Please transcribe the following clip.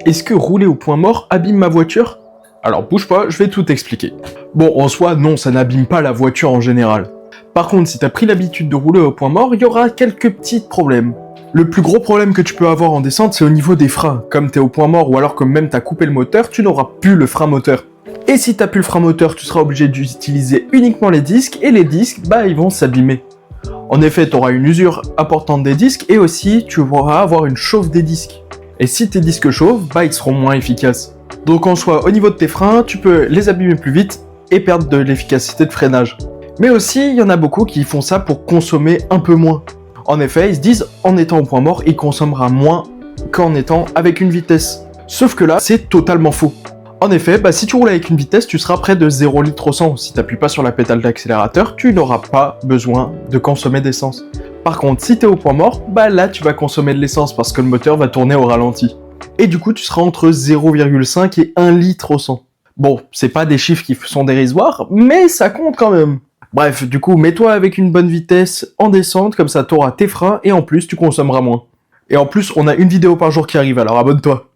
Est-ce que rouler au point mort abîme ma voiture? Alors bouge pas, je vais tout expliquer. Bon, en soi, non, ça n'abîme pas la voiture en général. Par contre, si t'as pris l'habitude de rouler au point mort, il y aura quelques petits problèmes. Le plus gros problème que tu peux avoir en descente, c'est au niveau des freins. Comme t'es au point mort ou alors que même t'as coupé le moteur, tu n'auras plus le frein moteur. Et si t'as plus le frein moteur, tu seras obligé d'utiliser uniquement les disques, et les disques, bah ils vont s'abîmer. En effet, tu auras une usure importante des disques, et aussi tu pourras avoir une chauffe des disques. Et si tes disques chauffent, bah ils seront moins efficaces. Donc en soi, au niveau de tes freins, tu peux les abîmer plus vite, et perdre de l'efficacité de freinage. Mais aussi, il y en a beaucoup qui font ça pour consommer un peu moins. En effet, ils se disent, en étant au point mort, il consommera moins qu'en étant avec une vitesse. Sauf que là, c'est totalement faux. En effet, si tu roules avec une vitesse, tu seras près de 0 litre au 100. Si tu n'appuies pas sur la pédale d'accélérateur, tu n'auras pas besoin de consommer d'essence. Par contre, si tu es au point mort, là tu vas consommer de l'essence parce que le moteur va tourner au ralenti. Et du coup, tu seras entre 0,5 et 1 litre au 100. Bon, c'est pas des chiffres qui sont dérisoires, mais ça compte quand même. Bref, du coup, mets-toi avec une bonne vitesse en descente, comme ça tu auras tes freins et en plus tu consommeras moins. Et en plus, on a une vidéo par jour qui arrive, alors abonne-toi.